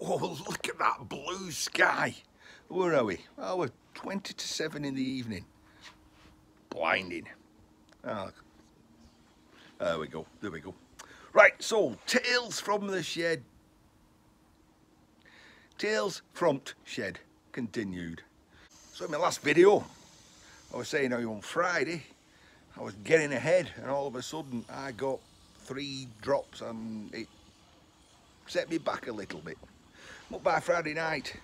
Oh, look at that blue sky. Where are we? Oh, we're 20 to 7 in the evening. Blinding. Oh, there we go. There we go. Right, so Tales from the Shed. Tales from Shed continued. So in my last video, I was saying how on Friday I was getting ahead, and all of a sudden I got 3 drops and it set me back a little bit. But by Friday night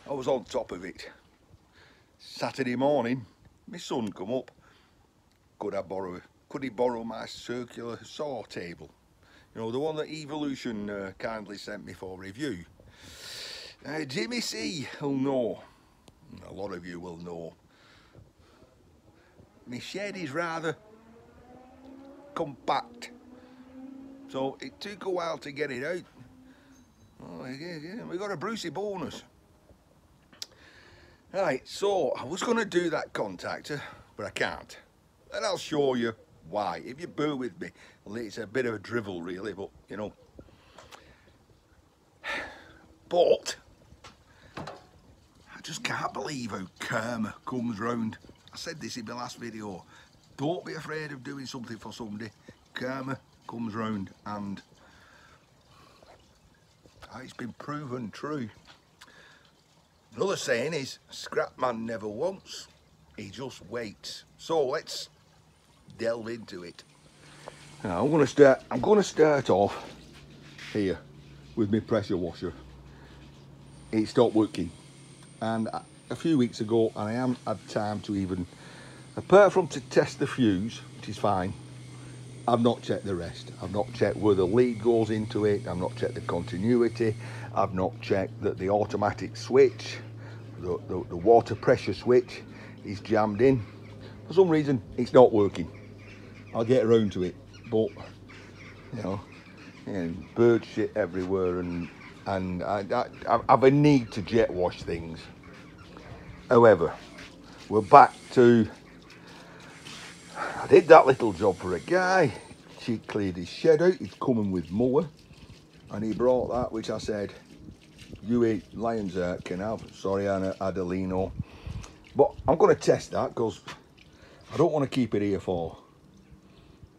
I was on top of it. Saturday morning my son come up. Could he borrow my circular saw table? You know, the one that Evolution kindly sent me for review. Jimmy C will know. A lot of you will know. My shed is rather compact, so it took a while to get it out. Oh, yeah, we got a Brucey bonus. Right, so I was going to do that contactor, but I can't. And I'll show you why, if you bear with me. It's a bit of a drivel really, but you know. But I just can't believe how karma comes round. I said this in my last video. Don't be afraid of doing something for somebody. Karma comes round, and it's been proven true. Another saying is, scrap man never wants, he just waits. So let's delve into it. Now I'm going to start off here with my pressure washer. It stopped working, and a few weeks ago, and I haven't had time to even, apart from to test the fuse, which is fine, I've not checked the rest. I've not checked where the lead goes into it. I've not checked the continuity. I've not checked that the automatic switch, the water pressure switch, is jammed in. For some reason, it's not working. I'll get around to it, but you know, bird shit everywhere, and I've a need to jet wash things. However, we're back to, I did that little job for a guy. She cleared his shed out. He's coming with mower, and he brought that, which I said, you eat Lion's Heart can have. Sorry, Anna Adelino, but I'm going to test that because I don't want to keep it here for,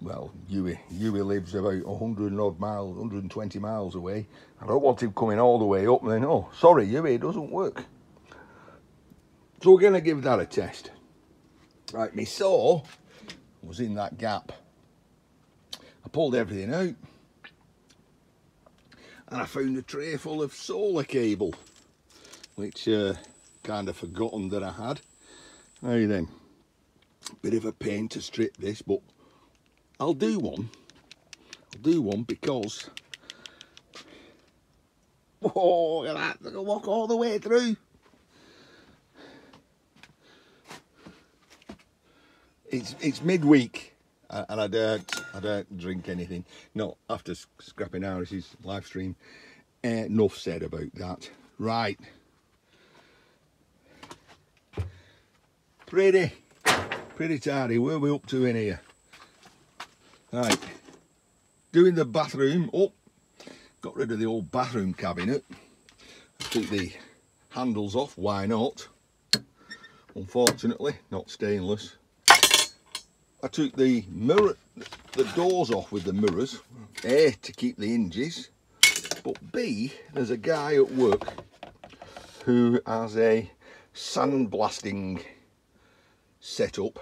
well, Huey lives about 100 and odd miles, 120 miles away. I don't want him coming all the way up and then, oh, sorry, Huey, it doesn't work. So we're going to give that a test. Right, my saw was in that gap. I pulled everything out, and I found a tray full of solar cable, which kind of forgotten that I had. Now then, bit of a pain to strip this, but I'll do one. Because, oh, look at that, I can walk all the way through. It's midweek, and I don't drink anything. Not after scrapping Harris's live stream. Enough said about that. Right. Pretty tidy. Where are we up to in here? Right. Doing the bathroom. Oh, got rid of the old bathroom cabinet. I took the handles off. Why not? Unfortunately, not stainless. I took the doors off with the mirrors, A, to keep the hinges, but B, there's a guy at work who has a sandblasting setup,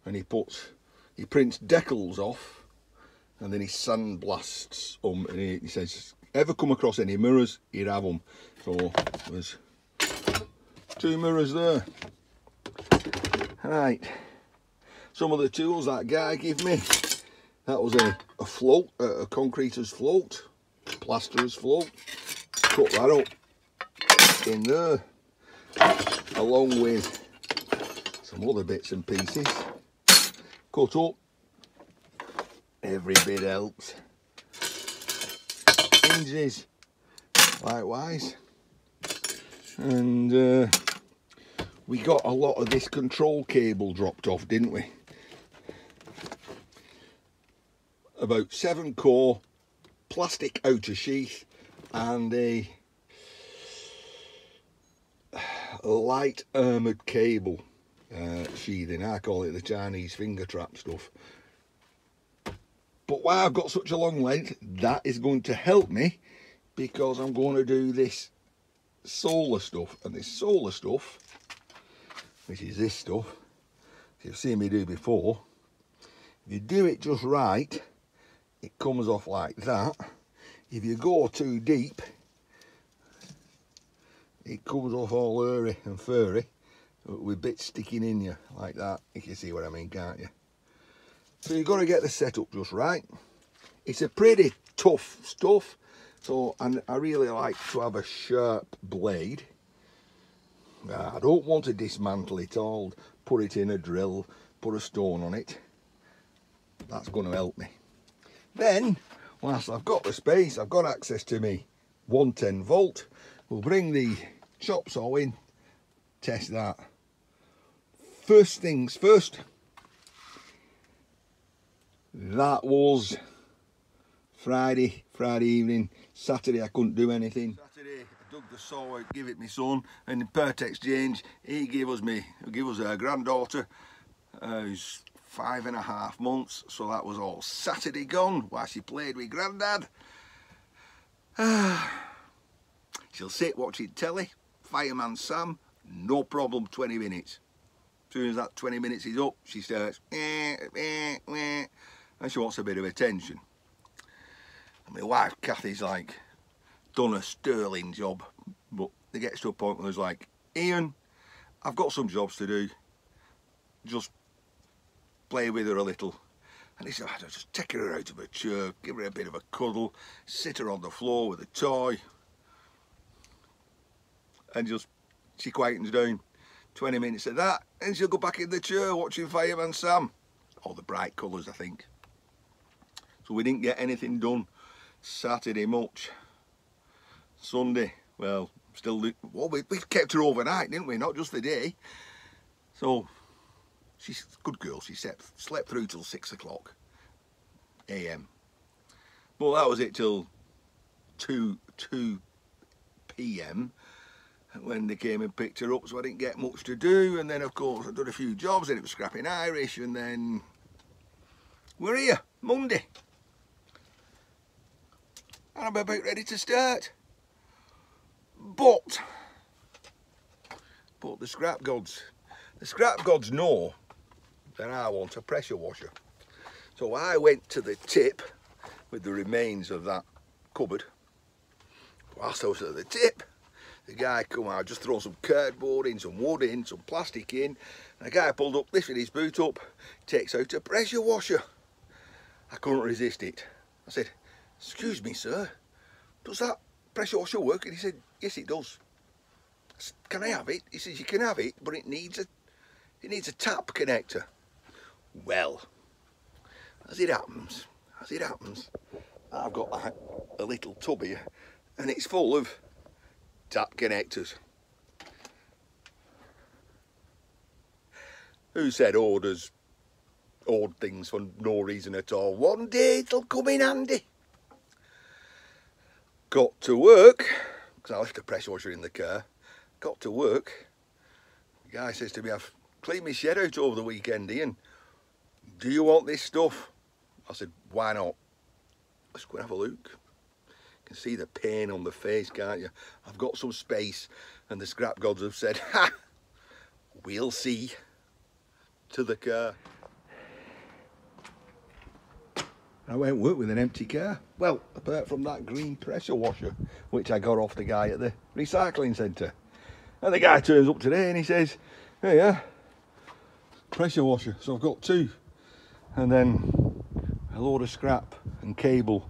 and he prints decals off, and then he sandblasts them, and he says, ever come across any mirrors, he'd have them. So there's 2 mirrors there. Right. Some of the tools that guy gave me, that was a float, a concreter's float, plasterer's float. Cut that up in there, along with some other bits and pieces. Cut up, every bit helps. Hinges, likewise. And we got a lot of this control cable dropped off, didn't we? About 7 core plastic outer sheath and a light armoured cable sheathing. I call it the Chinese finger trap stuff. But why I've got such a long length, that is going to help me, because I'm going to do this solar stuff. And this solar stuff, which is this stuff, you've seen me do before, if you do it just right, it comes off like that. If you go too deep, it comes off all hairy and furry, with bits sticking in you like that. You can see what I mean, can't you? So you've got to get the setup just right. It's a pretty tough stuff, so and I really like to have a sharp blade. I don't want to dismantle it all, put it in a drill, put a stone on it. That's going to help me. Then, whilst I've got the space, I've got access to me 110 volt. We'll bring the chop saw in, test that. First things first, that was Friday evening. Saturday I couldn't do anything. Saturday I dug the saw out, give it my son, and in part exchange he gave us our granddaughter, who's 5.5 months. So that was all Saturday gone while she played with Grandad. She'll sit watching telly, Fireman Sam, no problem, 20 minutes. As soon as that 20 minutes is up, she starts and she wants a bit of attention. And my wife Kathy's like done a sterling job, but it gets to a point where there's like, Ian, I've got some jobs to do, just play with her a little. And he said, I'd just take her out of her chair, give her a bit of a cuddle, sit her on the floor with a toy, and just, she quietens down. 20 minutes of that, and she'll go back in the chair watching Fireman Sam. All the bright colours, I think. So we didn't get anything done Saturday much. Sunday, well, still, well, we kept her overnight, didn't we? Not just the day. So, she's a good girl. She slept through till 6 o'clock AM. Well, that was it till 2 PM. When they came and picked her up, so I didn't get much to do. And then of course I've done a few jobs, and it was scrapping Irish, and then we're here Monday and I'm about ready to start. But the scrap gods know that I want a pressure washer. So I went to the tip with the remains of that cupboard. Whilst I was at the tip, the guy come out, just throw some cardboard in, some wood in, some plastic in, and the guy pulled up, lifted his boot up, takes out a pressure washer. I couldn't resist it. I said, excuse me sir, does that pressure washer work? And he said, yes it does. I said, can I have it? He says, you can have it, but it needs a tap connector. Well, as it happens, I've got like a little tub here, and it's full of tap connectors. Who said orders odd things for no reason at all? One day it'll come in handy. Got to work, because I left the pressure washer in the car. Got to work. The guy says to me, I've cleaned my shed out over the weekend, Ian. Do you want this stuff? I said, why not? Let's go and have a look. You can see the pain on the face, can't you? I've got some space, and the scrap gods have said, ha, we'll see. To the car. I won't work with an empty car. Well, apart from that green pressure washer, which I got off the guy at the recycling centre. And the guy turns up today and he says, hey, yeah, pressure washer. So I've got two. And then a load of scrap and cable.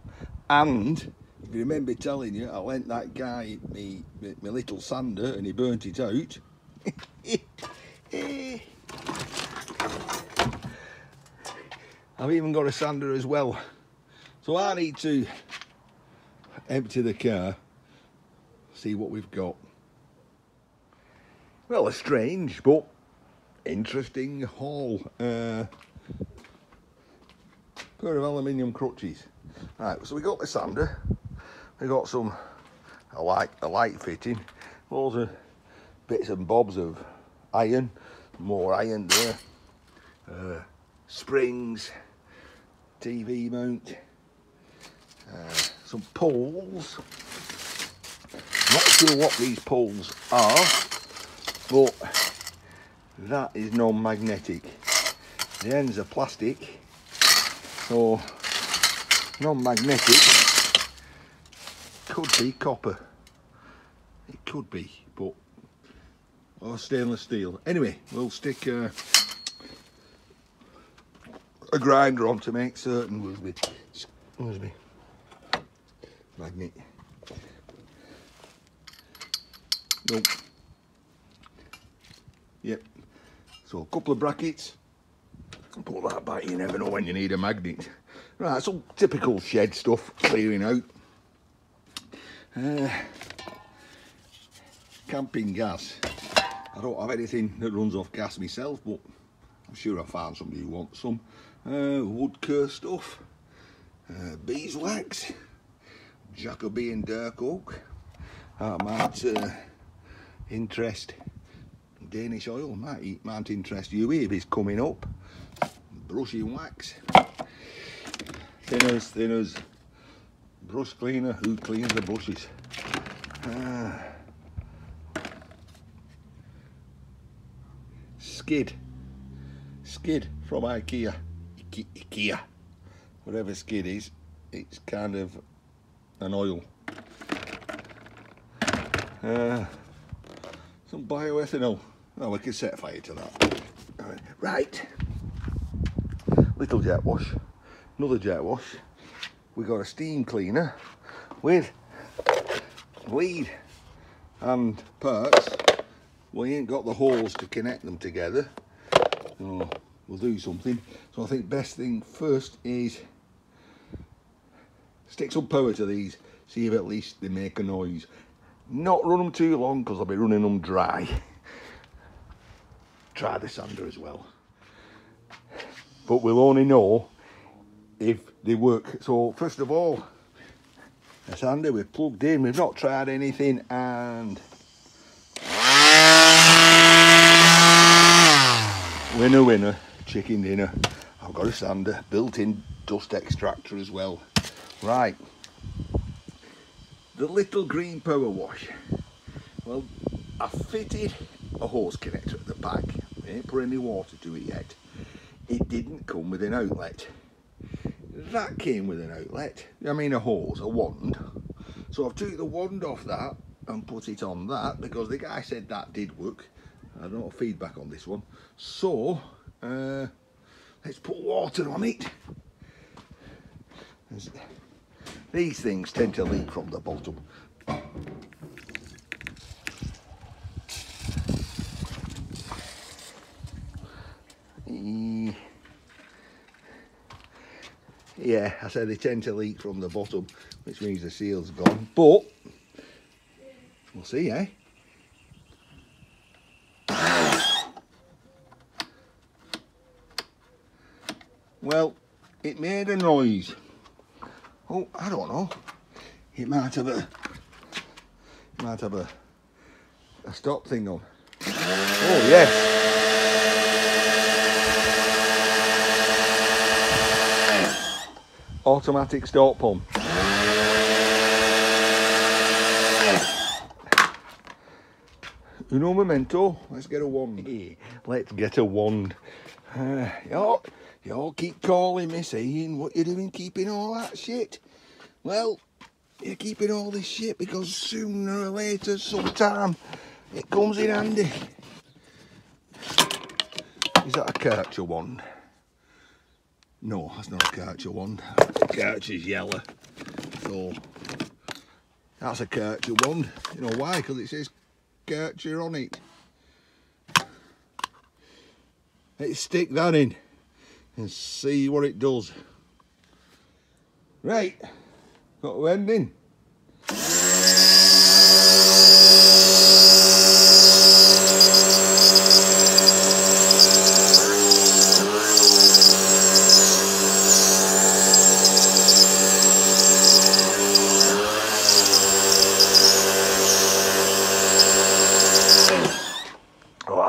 And if you remember telling you, I lent that guy me little sander and he burnt it out. I've even got a sander as well. So I need to empty the car, see what we've got. Well, a strange but interesting haul. Pair of aluminium crutches. Right, so we got the sander, we got a light fitting, loads of bits and bobs of iron, more iron there, springs, TV mount, some poles. Not sure what these poles are, but that is non-magnetic. The ends are plastic, so non-magnetic. Could be copper. It could be, but or stainless steel. Anyway, we'll stick a grinder on to make certain. Where's me magnet? Nope. Yep. So a couple of brackets. Put that back. You never know when you need a magnet. Right, some typical shed stuff. Clearing out. Camping gas. I don't have anything that runs off gas myself, but I'm sure I'll find somebody who wants some. Wood cure stuff. Beeswax. Jacobean dark oak. That might interest Danish oil. Might interest you if it's coming up. Brushing wax. Thinners. Brush cleaner. Who cleans the brushes? Skid from IKEA. IKEA. Whatever skid is, it's kind of an oil. Some bioethanol. Oh, we can set fire to that. Right. Little jet wash. Another jet wash. We got a steam cleaner with bleed and parts. We ain't got the holes to connect them together, so we'll do something. So I think best thing first is stick some power to these, see if at least they make a noise. Not run them too long because I'll be running them dry. Try the sander as well, but we'll only know if they work. So first of all, the sander we've plugged in, we've not tried anything, and winner, chicken dinner. I've got a sander, built-in dust extractor as well. Right, the little green power wash. Well, I fitted a hose connector at the back. I ain't put any water to it yet. It didn't come with an outlet. That came with an outlet. I mean a hose, a wand. So I've took the wand off that and put it on that because the guy said that did work. I don't have feedback on this one. So let's put water on it. These things tend to leak from the bottom. Yeah, I said they tend to leak from the bottom, which means the seal's gone. But we'll see, eh? Well, it made a noise. Oh, I don't know. It might have a stop thing on. Oh yes. Automatic stop pump. Uno momento. Let's get a wand. Let's get a wand. Y'all keep calling me saying what you're doing, keeping all that shit. Well, you're keeping all this shit because sooner or later, sometime, it comes in handy. Is that a Kärcher wand? No, that's not a Kärcher wand. Kärcher's yellow. So, that's a Kärcher wand. You know why? Because it says Kärcher on it. Let's stick that in and see what it does. Right, got to end in.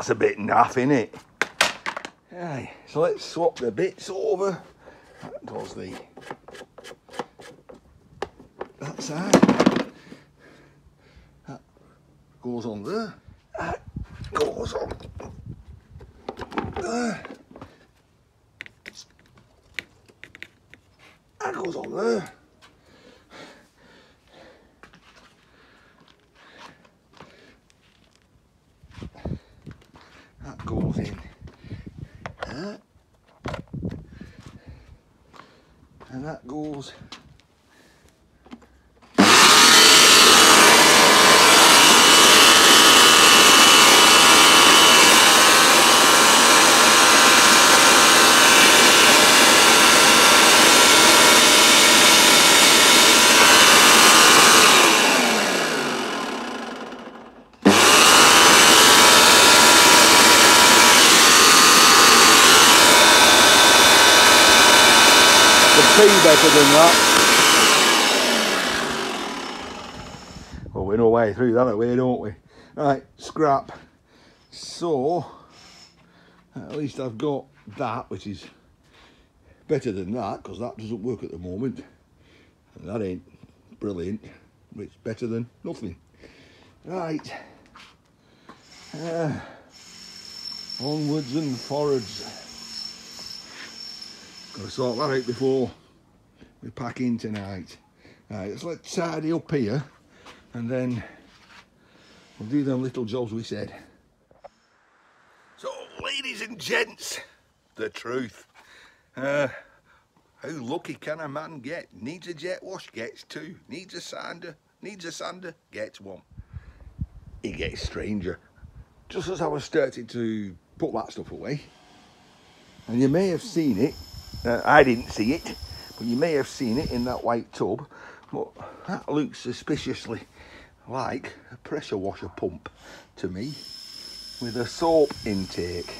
that's a bit naff, innit? Aye, so let's swap the bits over. That does that side. That goes on there. That goes on there. That goes on there. That goes in there. And that goes better than that. Well, we know way through that way, don't we? Right, scrap. So, at least I've got that, which is better than that, because that doesn't work at the moment. And that ain't brilliant, but it's better than nothing. Right. Onwards and forwards. Got to sort that out before we pack in tonight. Right, so let's tidy up here and then we'll do them little jobs we said. So, ladies and gents, the truth. How lucky can a man get? Needs a jet wash, gets two. Needs a sander, gets one. It gets stranger. Just as I was starting to put that stuff away, and you may have seen it, I didn't see it, but you may have seen it in that white tub, but that looks suspiciously like a pressure washer pump to me with a soap intake.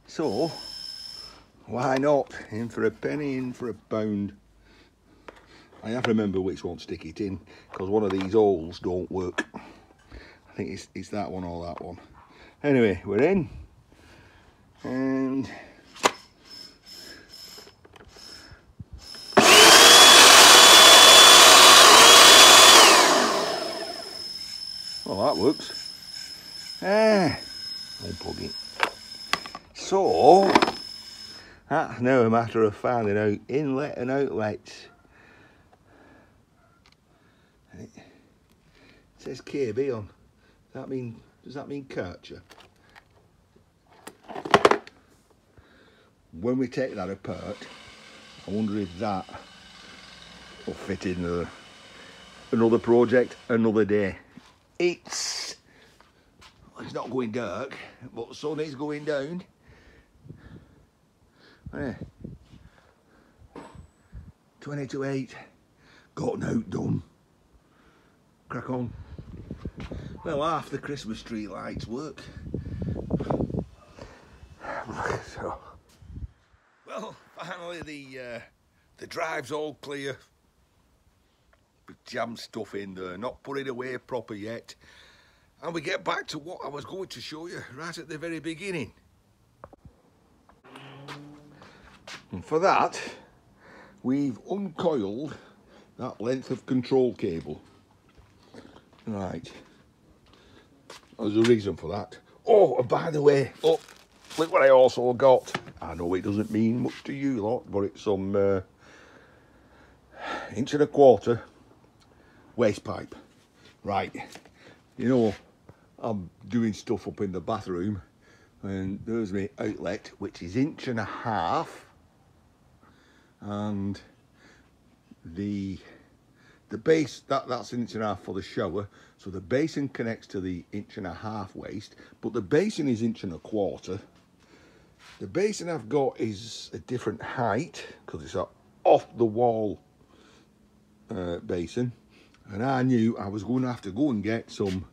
So why not? In for a penny, in for a pound. I have to remember which one to stick it in, because one of these holes don't work. I think it's that one or that one. Anyway, we're in, and well, that works. Unplug it. So that's now a matter of finding out inlet and outlets. It says KB on. Does that mean Karcher? When we take that apart, I wonder if that will fit in another project, another day. It's not going dark, but the sun is going down. Yeah. 20 to 8, gotten out, done. Crack on. Well, half the Christmas tree lights work. So, well, finally the drive's all clear. We jammed stuff in there, not put it away proper yet. And we get back to what I was going to show you right at the very beginning. And for that, we've uncoiled that length of control cable. Right. There's a reason for that. Oh, and by the way, look what I also got. I know it doesn't mean much to you lot, but it's some 1.25" waste pipe. Right. You know, I'm doing stuff up in the bathroom, and there's my outlet, which is 1.5", and the base that's 1.5" for the shower. So the basin connects to the 1.5" waste, but the basin is 1.25". The basin I've got is a different height because it's an off the wall basin, and I knew I was going to have to go and get some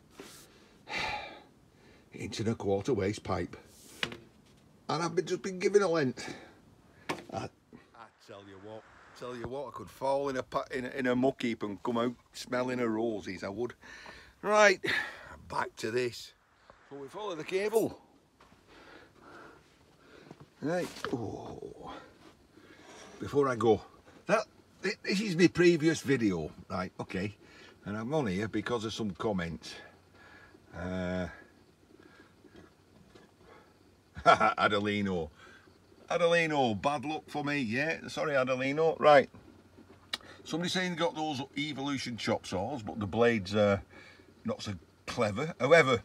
1.25" waste pipe, and I've just been given a length. I tell you what, I could fall in a muck heap and come out smelling of roses, I would. Right, back to this. So we follow the cable Right, oh, before I go, this is my previous video, right, okay, and I'm on here because of some comments. Adelino, bad luck for me, yeah, sorry Adelino, right. Somebody saying got those Evolution chop saws, but the blades are not so clever. However,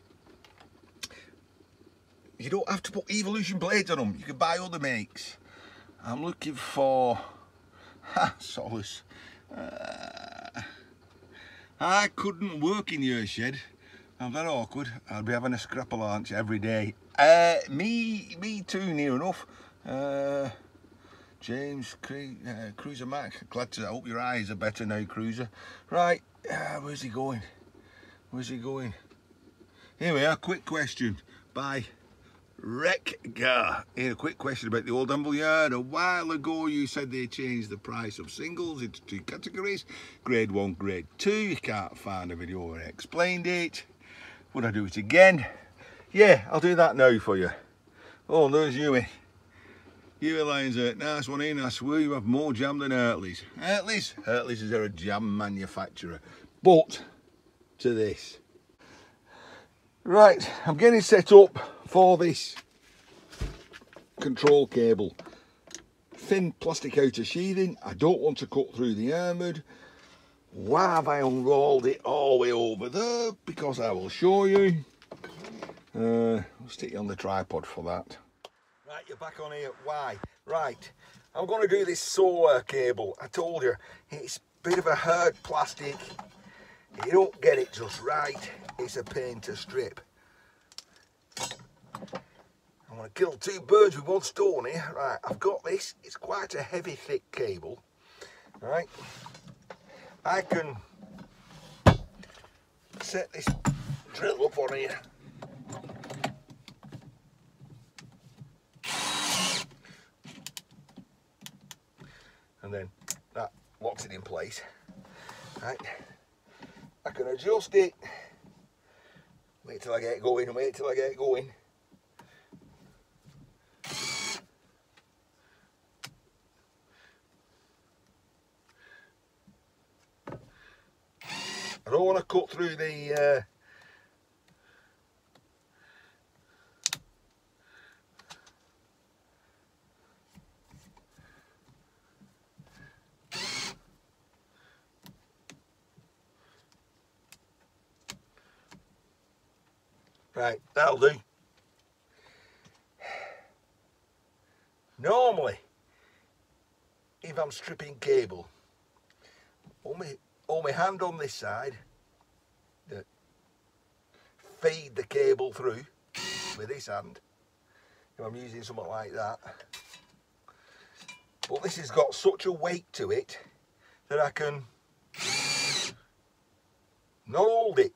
you don't have to put Evolution blades on them. You can buy other makes. I'm looking for Solace. I couldn't work in your shed. I'm that awkward. I'd be having a scrapper lunch every day. Me too, near enough. James, Cruiser Mac, glad to, I hope your eyes are better now, Cruiser. Right, where's he going? Where's he going? Here we are, quick question by Wreckgar. Here, a quick question about the Old Humble Yard. A while ago you said they changed the price of singles into 2 categories, grade 1, grade 2. You can't find a video where I explained it. Would I do it again? Yeah, I'll do that now for you. Oh, there's Huey. Huey Lyons, nice one in. I swear you have more jam than Hertley's. Hertley's is a jam manufacturer. But to this. Right, I'm getting set up for this control cable. Thin plastic outer sheathing. I don't want to cut through the armoured. Why have I unrolled it all the way over there? Because I will show you. I'll stick you on the tripod for that. Right, you're back on here. Why? Right, I'm going to do this solar cable. I told you, it's a bit of a hard plastic. If you don't get it just right, it's a pain to strip. I'm going to kill 2 birds with 1 stone here. Right, I've got this. It's quite a heavy, thick cable. Right, I can set this drill up on here. And then that locks it in place. Right, I can adjust it. Wait till I get going, wait till I get going. I don't want to cut through the right, that'll do. Normally, if I'm stripping cable, hold my hand on this side, feed the cable through with this hand, if I'm using something like that. But this has got such a weight to it that I can not hold it.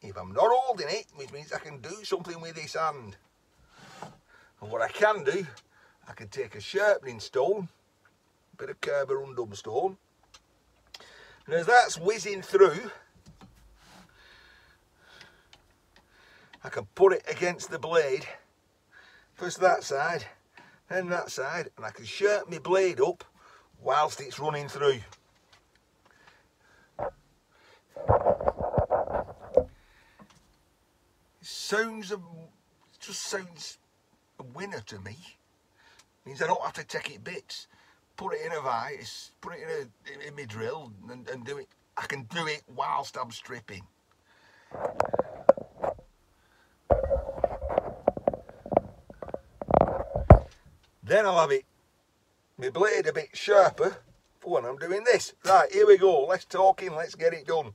If I'm not holding it, which means I can do something with this hand. And what I can do, I can take a sharpening stone, a bit of carborundum stone, and as that's whizzing through, I can put it against the blade, first that side, then that side, and I can sharpen my blade up whilst it's running through. Just sounds a winner to me. Means I don't have to take it bits, put it in a vise, put it in my drill and do it. I can do it whilst I'm stripping. Then I'll have my blade a bit sharper for when I'm doing this. Right, here we go. Let's talking, let's get it done.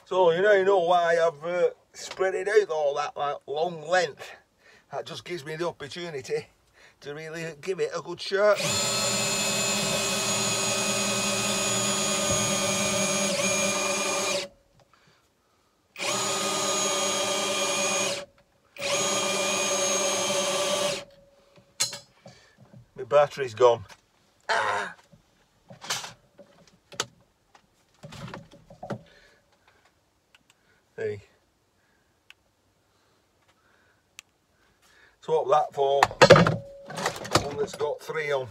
So you know why I've spread it out all that like, long length. That just gives me the opportunity to really give it a good shot. My battery's gone. Ah. Hey. Swap that for one that's got 3 on.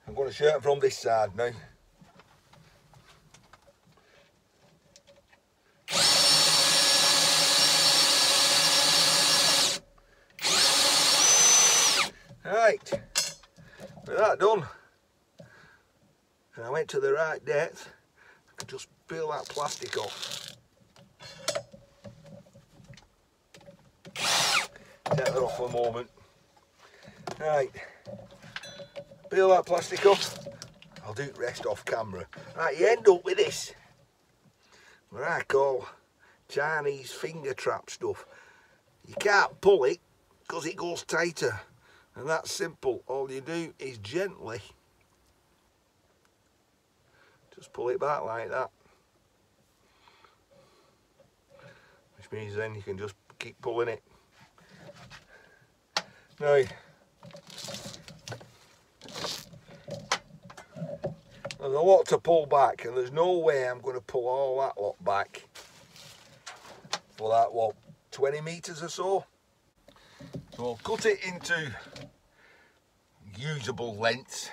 I'm going to shoot it from this side now. Right, with that done, and I went to the right depth, I could just peel that plastic off. Take that off for a moment. Right, peel that plastic off. I'll do the rest off camera. Right, you end up with this, what I call Chinese finger trap stuff. You can't pull it because it goes tighter. And that's simple. All you do is gently just pull it back like that. Which means then you can just keep pulling it. Now, there's a lot to pull back, and there's no way I'm going to pull all that lot back for that, what, 20 metres or so? So I'll cut it into usable lengths,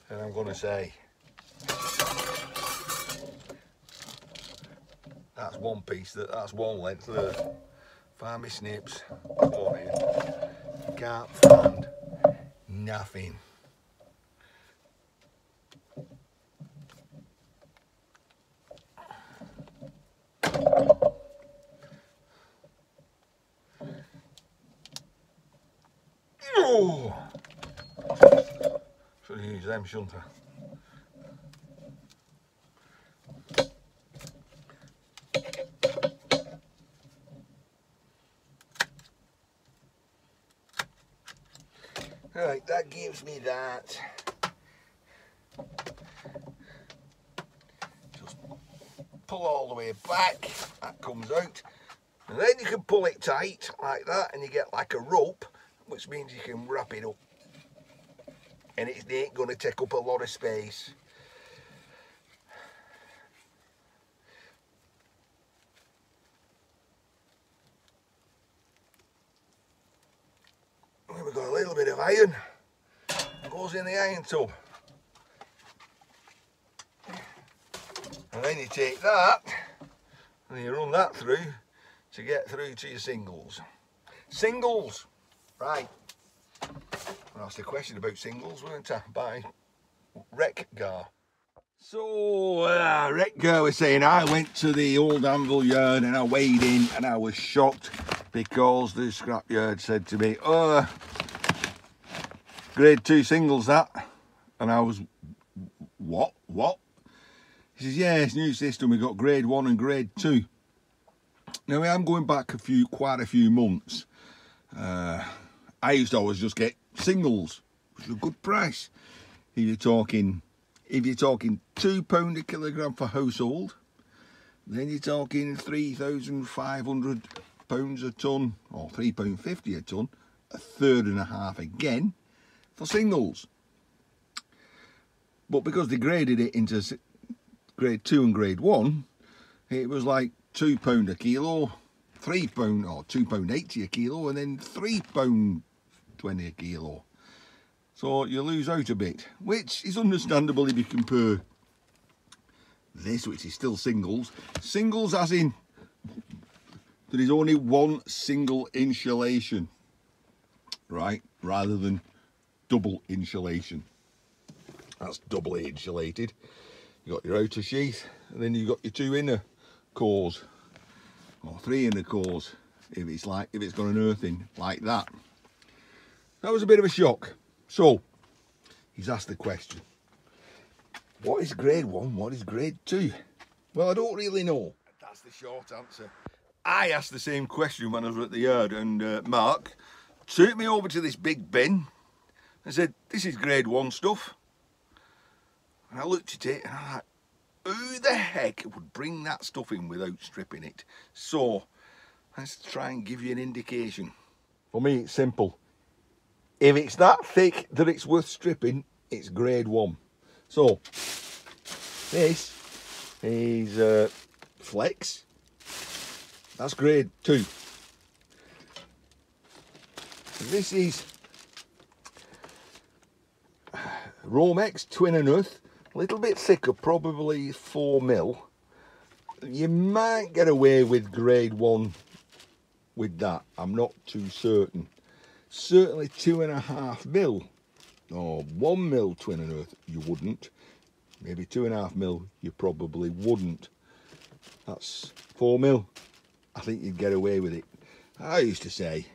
and I'm going to say that's one piece, that's one length there. Find my snips, on in. Can't find nothing. Oh, should use them, shouldn't I? Right, that gives me that. Just pull all the way back, that comes out. And then you can pull it tight like that, and you get like a rope, which means you can wrap it up. And it ain't going to take up a lot of space. Then we've got a little bit of iron. It goes in the iron tub. And then you take that, and you run that through to get through to your singles. Singles! Right. I asked a question about singles, weren't I? By Wreck-Gar. So, Wreck-Gar was saying I went to the old anvil yard and I weighed in and I was shocked because the scrap yard said to me, oh, grade 2 singles that. And I was, what? He says, yeah, it's a new system, we've got grade 1 and grade 2. Now I'm going back quite a few months. I used to always just get singles, which was a good price. If you're talking £2 a kilogram for household, then you're talking £3,500 a tonne, or £3.50 a tonne, a third and a half again for singles. But because they graded it into grade 2 and grade 1, it was like £2 a kilo, £3 or £2.80 a kilo, and then £3.20 a kilo. So you lose out a bit, which is understandable if you compare this, which is still singles. Singles as in there is only one single insulation, right, rather than double insulation. That's doubly insulated. You got your outer sheath, and then you've got your 2 inner cores. or 3 in the cores if it's got an earthing like that. That was a bit of a shock. So he's asked the question, what is grade 1, what is grade 2? Well, I don't really know. That's the short answer. I asked the same question when I was at the yard, and Mark took me over to this big bin and said, this is grade 1 stuff. And I looked at it and I thought, who the heck would bring that stuff in without stripping it? So let's try and give you an indication. For me, it's simple. If it's that thick that it's worth stripping, it's grade 1. So this is Flex. That's grade 2. This is Romex Twin and Earth. A little bit thicker, probably 4mm. You might get away with grade 1 with that. I'm not too certain. Certainly 2.5mm or 1mm Twin and Earth, you wouldn't. Maybe 2.5mm, you probably wouldn't. That's 4mm. I think you'd get away with it. I used to say,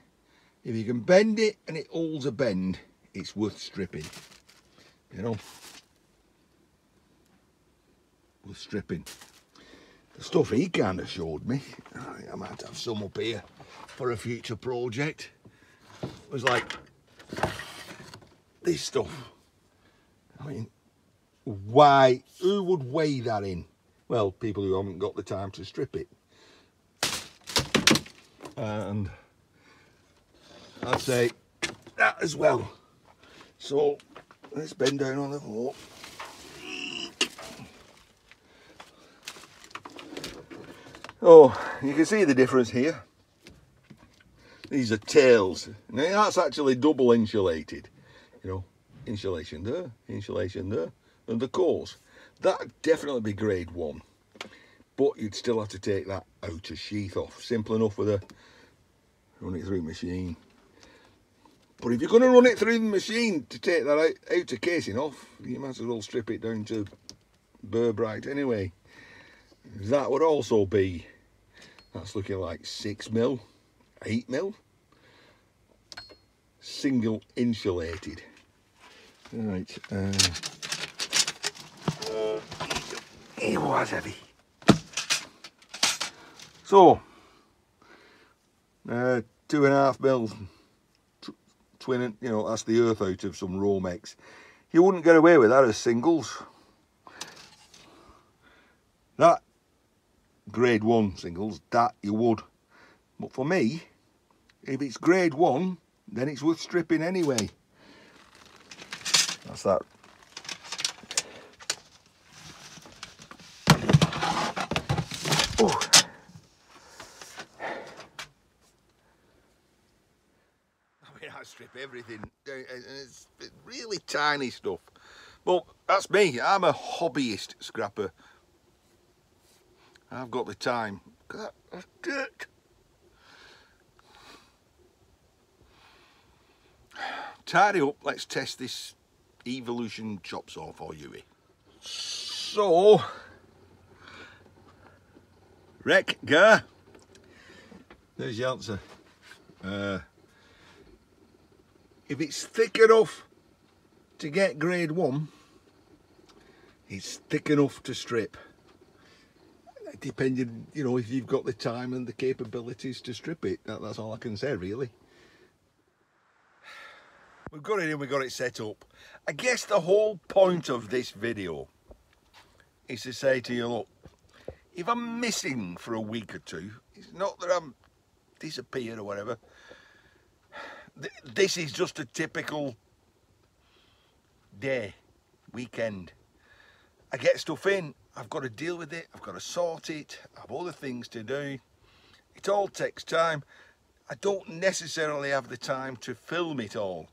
if you can bend it and it holds a bend, it's worth stripping. You know, worth stripping. The stuff he kind of showed me, I might have some up here for a future project, was like this stuff. I mean, why, who would weigh that in? Well, people who haven't got the time to strip it. And I'd say that as well. So let's bend down on the floor. Oh, you can see the difference here. These are tails. Now that's actually double insulated. You know, insulation there, and the cores. That'd definitely be grade 1. But you'd still have to take that outer sheath off. Simple enough with a run it through machine. But if you're going to run it through the machine to take that outer casing off, you might as well strip it down to burr bright anyway. That would also be, that's looking like 6mm, 8mm, single insulated. Right, it was heavy. So, 2.5mm twin, you know, that's the earth out of some Romex. You wouldn't get away with that as singles. That grade 1 singles, that you would. But for me, if it's grade 1, then it's worth stripping anyway. That's that. Oh. I mean, I strip everything. It's really tiny stuff. Well, that's me. I'm a hobbyist scrapper. I've got the time. That's dirt. Tidy up. Let's test this Evolution chop saw for Huey. So, wreck gar. There's the answer. If it's thick enough to get grade 1, it's thick enough to strip. Depending, you know, if you've got the time and the capabilities to strip it. That's all I can say, really. We've got it in, we've got it set up. I guess the whole point of this video is to say to you, look, if I'm missing for a week or two, it's not that I'm disappeared or whatever. This is just a typical day, weekend. I get stuff in, I've got to deal with it, I've got to sort it, I have other things to do. It all takes time. I don't necessarily have the time to film it all.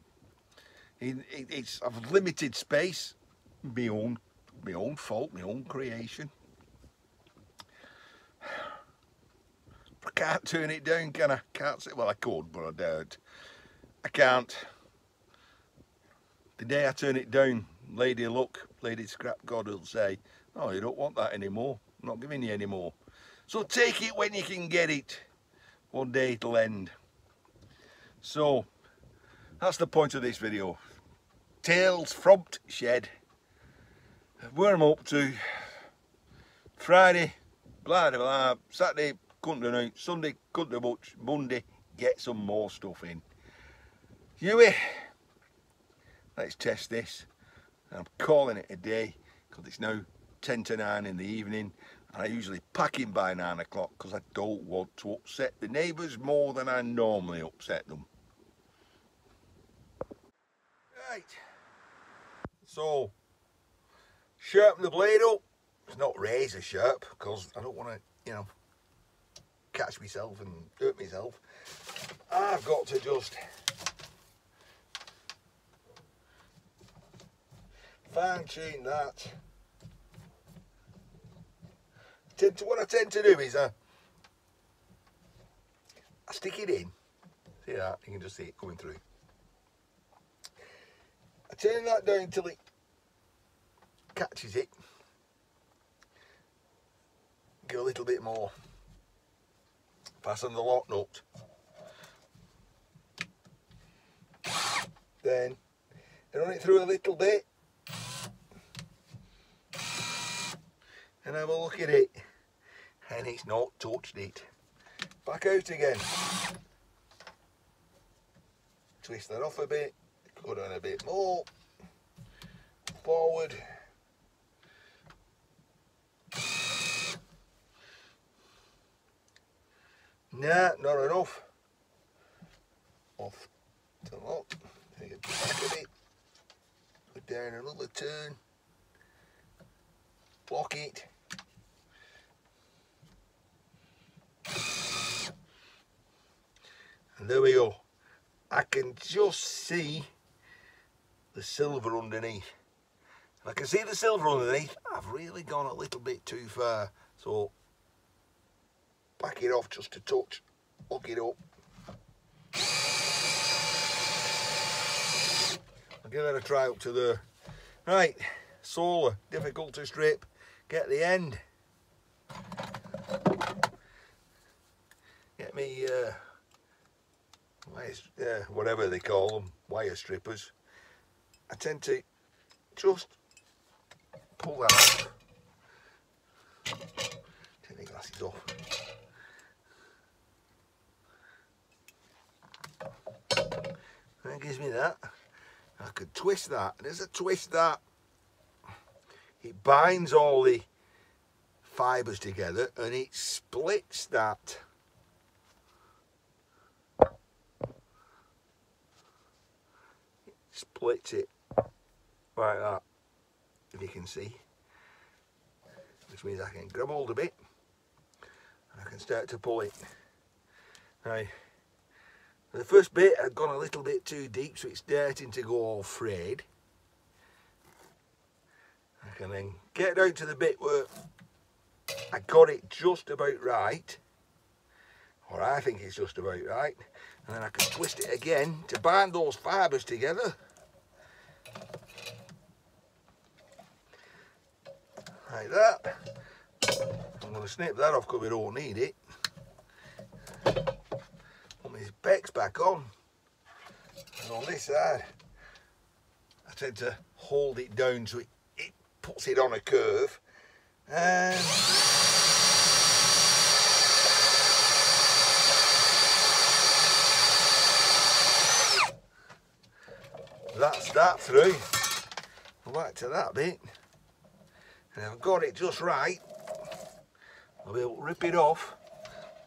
I've limited space, my own fault, my own creation. I can't turn it down, can I? Can't say, well, I could, but I don't. I can't. The day I turn it down, Lady Luck, Lady Scrap God will say, oh, you don't want that anymore. I'm not giving you any more. So take it when you can get it. One day it'll end. So that's the point of this video. Tales from t' shed. Where I'm up to. Friday, blah blah blah. Saturday, couldn't do nothing. Sunday, couldn't do much. Monday, get some more stuff in. Huey, let's test this. I'm calling it a day because it's now 10 to 9 in the evening, and I usually pack in by 9 o'clock because I don't want to upset the neighbours more than I normally upset them. Right, so sharpen the blade up. It's not razor sharp because I don't want to, you know, catch myself and hurt myself. I've got to just fine tune that. What I tend to do is I stick it in. See that? You can just see it coming through. I turn that down till it catches it. Go a little bit more. Fasten the lock nut. Then run it through a little bit and have a look at it, and it's not touched it. Back out again. Twist that off a bit, go down a bit more, forward. Nah, not enough. Off to lock. Take it back a bit. Go down another turn. Lock it. And there we go. I can just see the silver underneath. If I can see the silver underneath, I've really gone a little bit too far. So back it off just a touch, lock it up. I'll give that a try up to there. Right, solar, difficult to strip, get the end. Get me, whatever they call them, wire strippers. I tend to just pull that off. Take the glasses off. That gives me that. I could twist that. And as I twist that, it binds all the fibres together and it splits that. It splits it like that, if you can see. Which means I can grab hold of it and I can start to pull it. Now, the first bit I'd gone a little bit too deep, so it's starting to go all frayed. I can then get down to the bit where I got it just about right, or I think it's just about right, and then I can twist it again to bind those fibres together. Like that. I'm going to snip that off because we don't need it. Put my specs back on. And on this side, I tend to hold it down so it puts it on a curve. And that's that through. Go back to that bit. And I've got it just right. I'll be able to rip it off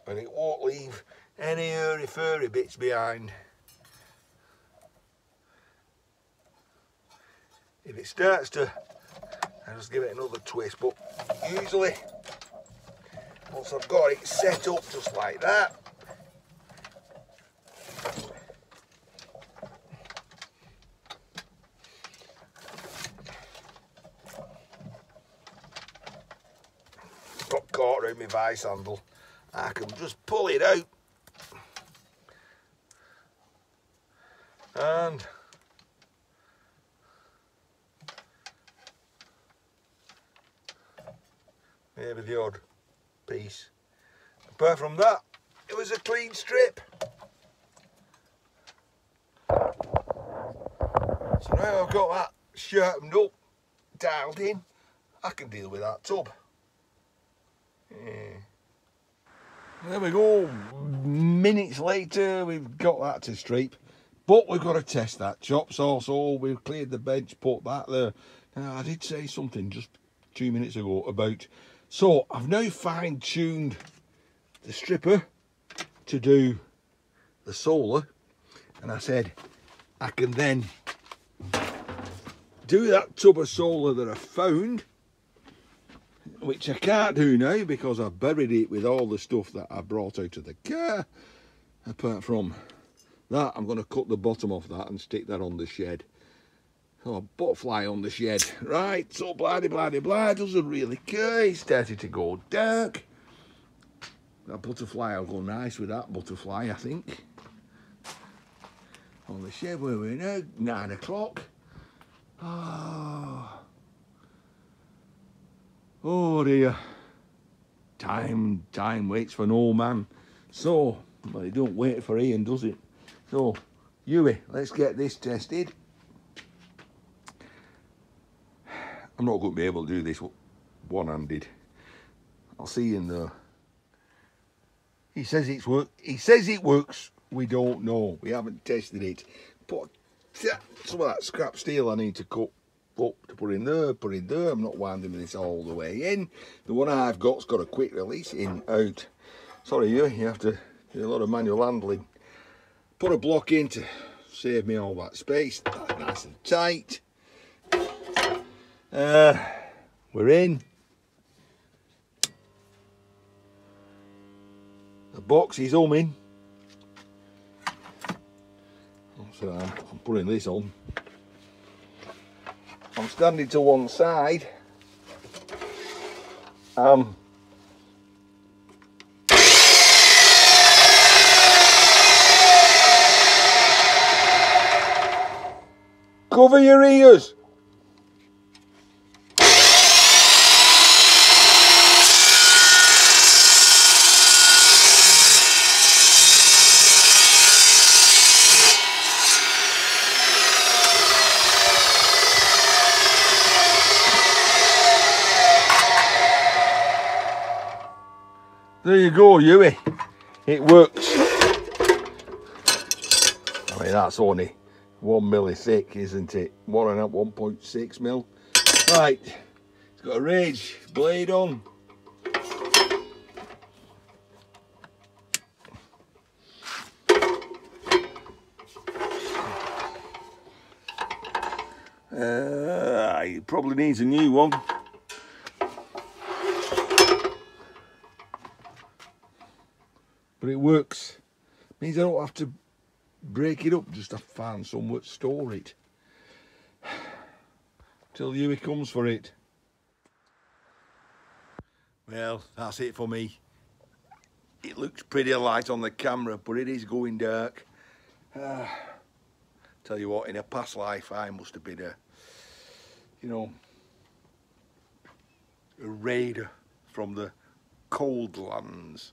and it won't leave any hairy furry bits behind. If it starts to, I'll just give it another twist, but usually once I've got it set up just like that, got caught around my vice handle, I can just pull it out and maybe the odd piece Apart from that, it was a clean strip. So now I've got that sharpened up, dialed in, I can deal with that tub. Yeah. There we go, minutes later we've got that to stripe, but we've got to test that chop saw, so we've cleared the bench, put that there. Now I did say something just 2 minutes ago about, so I've now fine-tuned the stripper to do the solar, and I said I can then do that tub of solar that I found, which I can't do now because I buried it with all the stuff that I brought out of the car. Apart from that, I'm going to cut the bottom off that and stick that on the shed. Oh, butterfly on the shed. Right, so blah doesn't really care. It started to go dark. That butterfly will go nice with that butterfly, I think. On the shed where we're now, 9 o'clock. Oh dear. Time waits for no man. So, well, it don't wait for Ian, does it? So, Huey, let's get this tested. I'm not going to be able to do this one-handed. I'll see you in there. He says it's work. He says it works. We don't know. We haven't tested it. But some of that scrap steel I need to cut up to put in there. I'm not winding this all the way in. The one I've got's got a quick release in, out. Sorry, you have to do a lot of manual handling. Put a block in to save me all that space. That's nice and tight. We're in. The box is humming. So I'm putting this on. I'm standing to one side. Cover your ears. There you go, Huey. It works. I mean, that's only 1 milli thick, isn't it? 1.6 mil. Right, it's got a rage blade on. It probably needs a new one. But it works. Means I don't have to break it up, just have to find somewhere to store it. Till Huey comes for it. Well, that's it for me. It looks pretty light on the camera, but it is going dark. Tell you what, in a past life I must have been a raider from the cold lands.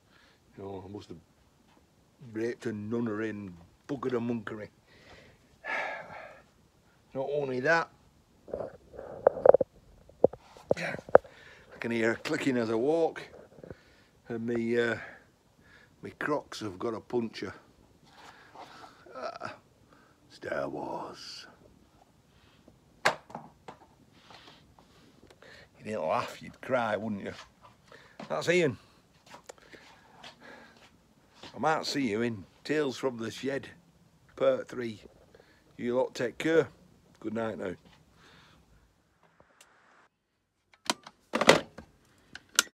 You know, I must have raped a nunnery and buggered a monkery. Not only that, I can hear a clicking as I walk, and my Crocs have got a puncture. Star Wars. You didn't laugh, you'd cry, wouldn't you? That's Ian. I might see you in Tales from the Shed, Part 3. You lot take care. Good night now.